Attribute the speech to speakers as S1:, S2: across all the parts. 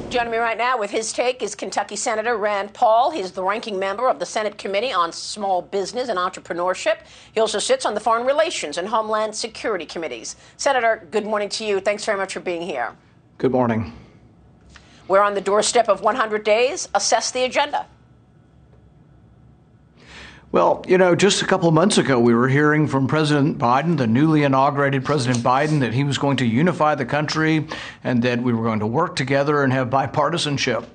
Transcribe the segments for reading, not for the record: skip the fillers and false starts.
S1: Joining me right now with his take is Kentucky Senator Rand Paul. He's the ranking member of the Senate Committee on Small Business and Entrepreneurship. He also sits on the Foreign Relations and Homeland Security Committees. Senator, good morning to you. Thanks very much for being here.
S2: Good morning.
S1: We're on the doorstep of 100 days. Assess the agenda.
S2: Well, just a couple of months ago, we were hearing from President Biden, the newly inaugurated President Biden, that he was going to unify the country and that we were going to work together and have bipartisanship.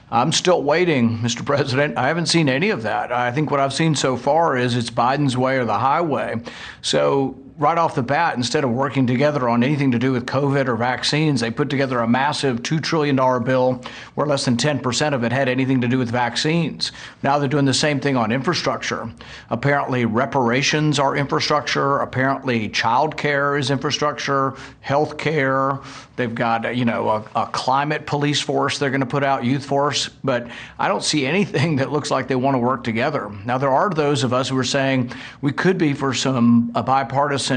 S2: I'm still waiting, Mr. President. I haven't seen any of that. I think what I've seen so far is it's Biden's way or the highway. So right off the bat, instead of working together on anything to do with COVID or vaccines, they put together a massive $2 trillion bill where less than 10% of it had anything to do with vaccines. Now they're doing the same thing on infrastructure. Apparently reparations are infrastructure. Apparently child care is infrastructure, health care. They've got, a climate police force they're going to put out, youth force. But I don't see anything that looks like they want to work together. Now, there are those of us who are saying we could be for a bipartisan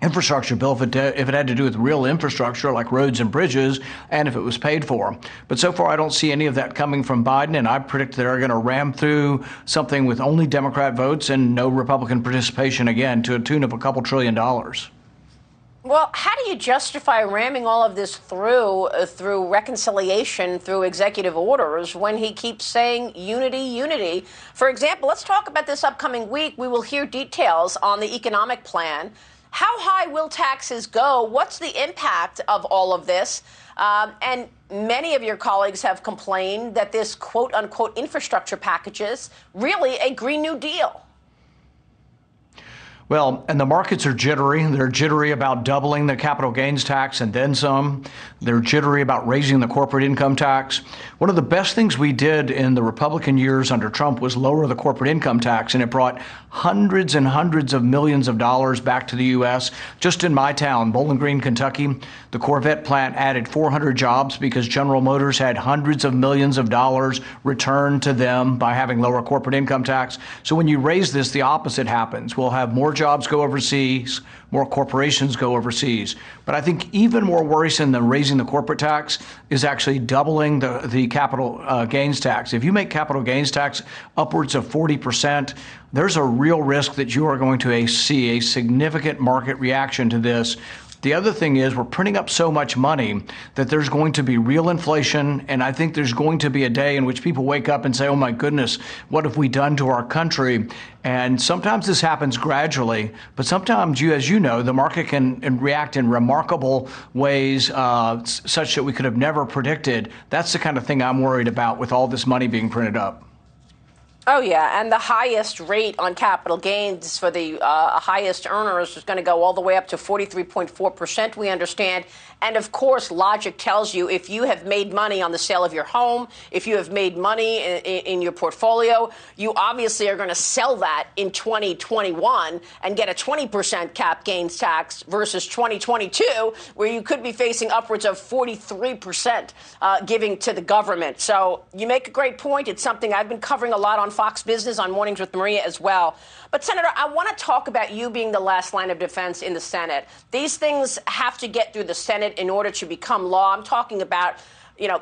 S2: infrastructure bill if it had to do with real infrastructure like roads and bridges and if it was paid for. But so far, I don't see any of that coming from Biden, and I predict they're going to ram through something with only Democrat votes and no Republican participation again to a tune of a couple $1 trillion.
S1: Well, how do you justify ramming all of this through reconciliation, through executive orders, when he keeps saying unity, unity? For example, let's talk about this upcoming week. We will hear details on the economic plan. How high will taxes go? What's the impact of all of this? And many of your colleagues have complained that this quote unquote infrastructure package is really a Green New Deal.
S2: Well, and the markets are jittery. They're jittery about doubling the capital gains tax and then some. They're jittery about raising the corporate income tax. One of the best things we did in the Republican years under Trump was lower the corporate income tax, and it brought hundreds and hundreds of millions of dollars back to the U.S. Just in my town, Bowling Green, Kentucky, the Corvette plant added 400 jobs because General Motors had hundreds of millions of dollars returned to them by having lower corporate income tax. So when you raise this, the opposite happens. We'll have more jobs go overseas, more corporations go overseas. But I think even more worrisome than raising the corporate tax is actually doubling the capital gains tax. If you make capital gains tax upwards of 40%, there's a real risk that you are going to see a significant market reaction to this. The other thing is we're printing up so much money that there's going to be real inflation, and I think there's going to be a day in which people wake up and say, oh my goodness, what have we done to our country? And sometimes this happens gradually, but sometimes, as you know, the market can react in remarkable ways such that we could have never predicted. That's the kind of thing I'm worried about with all this money being printed up.
S1: Oh, yeah. And the highest rate on capital gains for the highest earners is going to go all the way up to 43.4%, we understand. And of course, logic tells you if you have made money on the sale of your home, if you have made money in your portfolio, you obviously are going to sell that in 2021 and get a 20% cap gains tax versus 2022, where you could be facing upwards of 43% giving to the government. So you make a great point. It's something I've been covering a lot on Fox Business on Mornings with Maria as well. But, Senator, I want to talk about you being the last line of defense in the Senate. These things have to get through the Senate in order to become law. I'm talking about,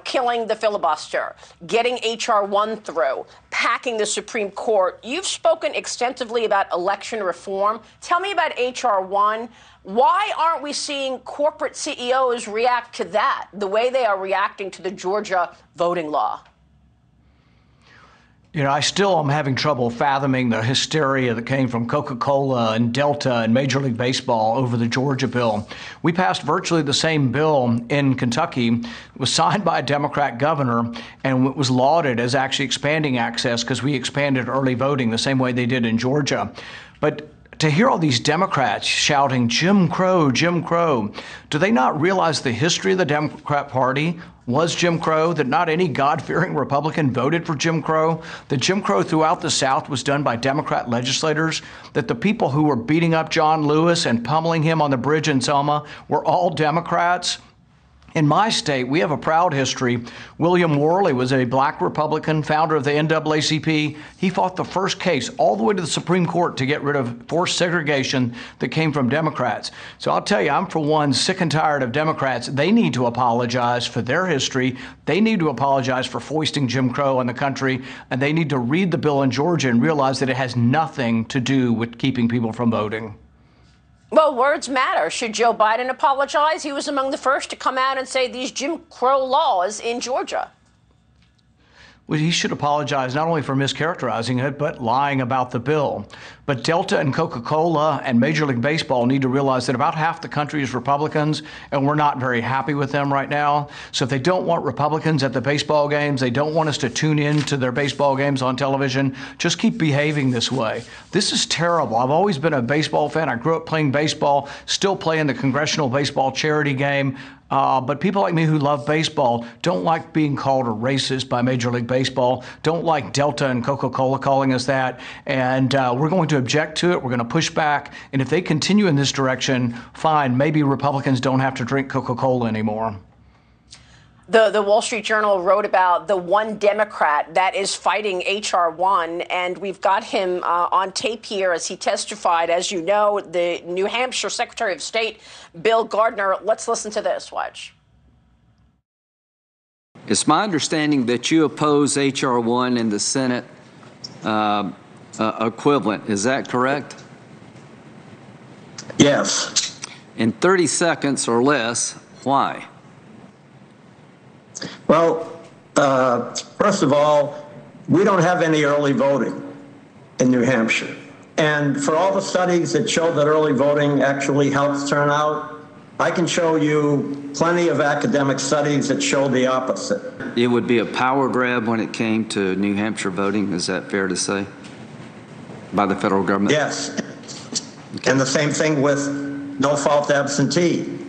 S1: killing the filibuster, getting H.R. 1 through, packing the Supreme Court. You've spoken extensively about election reform. Tell me about H.R. 1. Why aren't we seeing corporate CEOs react to that the way they are reacting to the Georgia voting law?
S2: I still am having trouble fathoming the hysteria that came from Coca-Cola and Delta and Major League Baseball over the Georgia bill. We passed virtually the same bill in Kentucky. It was signed by a Democrat governor, and it was lauded as actually expanding access because we expanded early voting the same way they did in Georgia. But to hear all these Democrats shouting, Jim Crow, Jim Crow, do they not realize the history of the Democrat Party was Jim Crow, that not any God-fearing Republican voted for Jim Crow, that Jim Crow throughout the South was done by Democrat legislators, that the people who were beating up John Lewis and pummeling him on the bridge in Selma were all Democrats? In my state, we have a proud history. William Worley was a black Republican, founder of the NAACP. He fought the first case all the way to the Supreme Court to get rid of forced segregation that came from Democrats. So I'll tell you, I'm for one sick and tired of Democrats. They need to apologize for their history. They need to apologize for foisting Jim Crow on the country. And they need to read the bill in Georgia and realize that it has nothing to do with keeping people from voting.
S1: Well, words matter. Should Joe Biden apologize? He was among the first to come out and say these Jim Crow laws in Georgia.
S2: Well, he should apologize not only for mischaracterizing it, but lying about the bill. But Delta and Coca-Cola and Major League Baseball need to realize that about half the country is Republicans, and we're not very happy with them right now. So if they don't want Republicans at the baseball games, they don't want us to tune in to their baseball games on television, just keep behaving this way. This is terrible. I've always been a baseball fan. I grew up playing baseball, still playing the Congressional Baseball Charity Game. But people like me who love baseball don't like being called a racist by Major League Baseball, don't like Delta and Coca-Cola calling us that, and we're going to object to it. We're going to push back, and if they continue in this direction, fine, maybe Republicans don't have to drink Coca-Cola anymore.
S1: The Wall Street Journal wrote about the one Democrat that is fighting H.R. 1, and we've got him on tape here as he testified. As you know, the New Hampshire Secretary of State, Bill Gardner. Let's listen to this. Watch.
S3: It's my understanding that you oppose H.R. 1 in the Senate equivalent. Is that correct?
S4: Yes.
S3: In 30 seconds or less, why?
S4: Well, first of all, we don't have any early voting in New Hampshire. And for all the studies that show that early voting actually helps turnout, I can show you plenty of academic studies that show the opposite.
S3: It would be a power grab when it came to New Hampshire voting. Is that fair to say? By the federal government?
S4: Yes. Okay. And the same thing with no-fault absentee.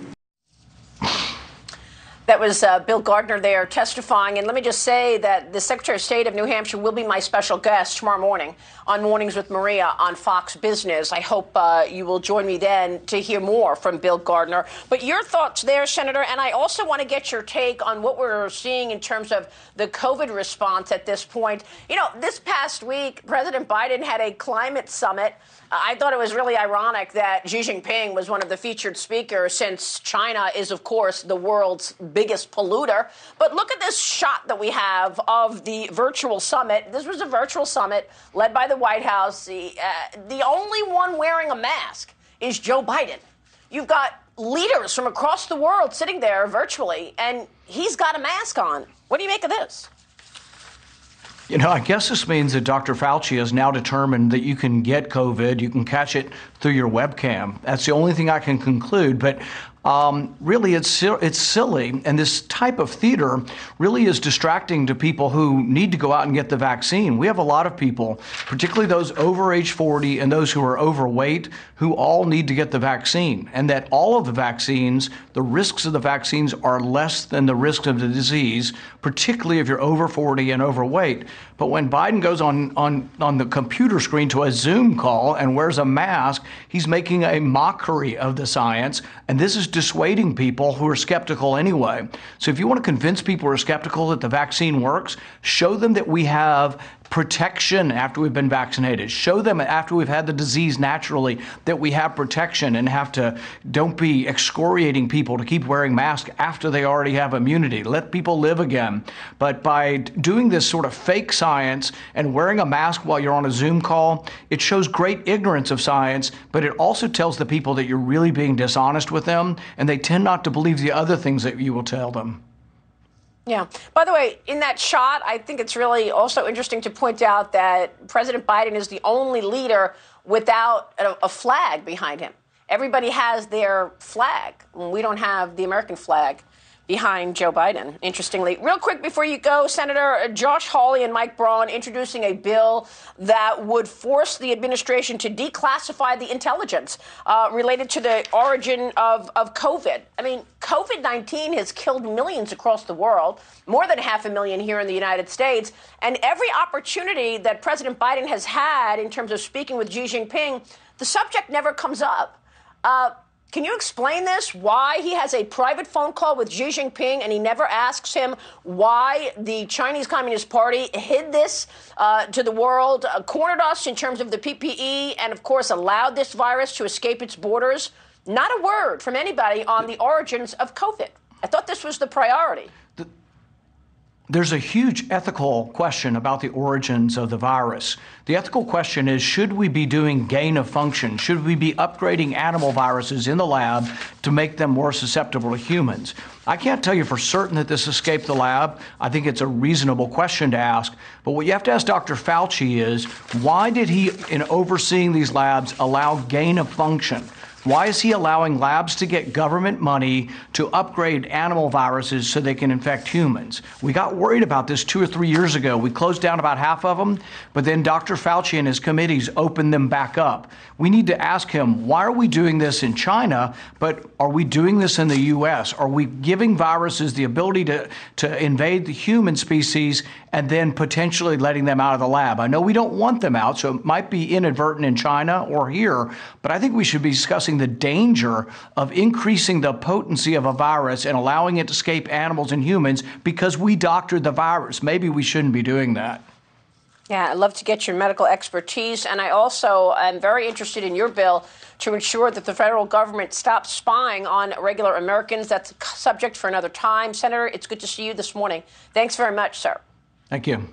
S1: That was Bill Gardner there testifying. And let me just say that the Secretary of State of New Hampshire will be my special guest tomorrow morning on Mornings with Maria on Fox Business. I hope you will join me then to hear more from Bill Gardner. But your thoughts there, Senator, and I also want to get your take on what we're seeing in terms of the COVID response at this point. You know, this past week, President Biden had a climate summit. I thought it was really ironic that Xi Jinping was one of the featured speakers, since China is, of course, the world's biggest polluter. But look at this shot that we have of the virtual summit. This was a virtual summit led by the White House. The only one wearing a mask is Joe Biden. You've got leaders from across the world sitting there virtually, and he's got a mask on. What do you make of this?
S2: You know, I guess this means that Dr. Fauci has now determined that you can get COVID, you can catch it through your webcam. That's the only thing I can conclude. But really, it's silly. And this type of theater really is distracting to people who need to go out and get the vaccine. We have a lot of people, particularly those over age 40 and those who are overweight, who all need to get the vaccine. And that all of the vaccines, the risks of the vaccines are less than the risks of the disease, particularly if you're over 40 and overweight. But when Biden goes on the computer screen to a Zoom call and wears a mask, he's making a mockery of the science. And this is dissuading people who are skeptical anyway. So if you want to convince people who are skeptical that the vaccine works, show them that we have protection after we've been vaccinated. Show them after we've had the disease naturally that we have protection, and don't be excoriating people to keep wearing masks after they already have immunity. Let people live again. But by doing this sort of fake science and wearing a mask while you're on a Zoom call, it shows great ignorance of science, but it also tells the people that you're really being dishonest with them, and they tend not to believe the other things that you will tell them.
S1: Yeah. By the way, in that shot, I think it's really also interesting to point out that President Biden is the only leader without a flag behind him. Everybody has their flag. We don't have the American flag behind Joe Biden, interestingly. Real quick before you go, Senator Josh Hawley and Mike Braun introducing a bill that would force the administration to declassify the intelligence related to the origin of COVID. I mean, COVID-19 has killed millions across the world, more than 500,000 here in the United States. And every opportunity that President Biden has had in terms of speaking with Xi Jinping, the subject never comes up. Can you explain this? Why he has a private phone call with Xi Jinping and he never asks him why the Chinese Communist Party hid this to the world, cornered us in terms of the PPE, and of course allowed this virus to escape its borders? Not a word from anybody on the origins of COVID. I thought this was the priority.
S2: There's a huge ethical question about the origins of the virus. The ethical question is, should we be doing gain of function? Should we be upgrading animal viruses in the lab to make them more susceptible to humans? I can't tell you for certain that this escaped the lab. I think it's a reasonable question to ask. But what you have to ask Dr. Fauci is, why did he, in overseeing these labs, allow gain of function? Why is he allowing labs to get government money to upgrade animal viruses so they can infect humans? We got worried about this 2 or 3 years ago. We closed down about half of them, but then Dr. Fauci and his committees opened them back up. We need to ask him, why are we doing this in China, but are we doing this in the U.S.? Are we giving viruses the ability to invade the human species and then potentially letting them out of the lab? I know we don't want them out, so it might be inadvertent in China or here, but I think we should be discussing the danger of increasing the potency of a virus and allowing it to escape animals and humans because we doctored the virus. Maybe we shouldn't be doing that.
S1: Yeah, I'd love to get your medical expertise. And I also am very interested in your bill to ensure that the federal government stops spying on regular Americans. That's a subject for another time. Senator, it's good to see you this morning. Thanks very much, sir.
S2: Thank you.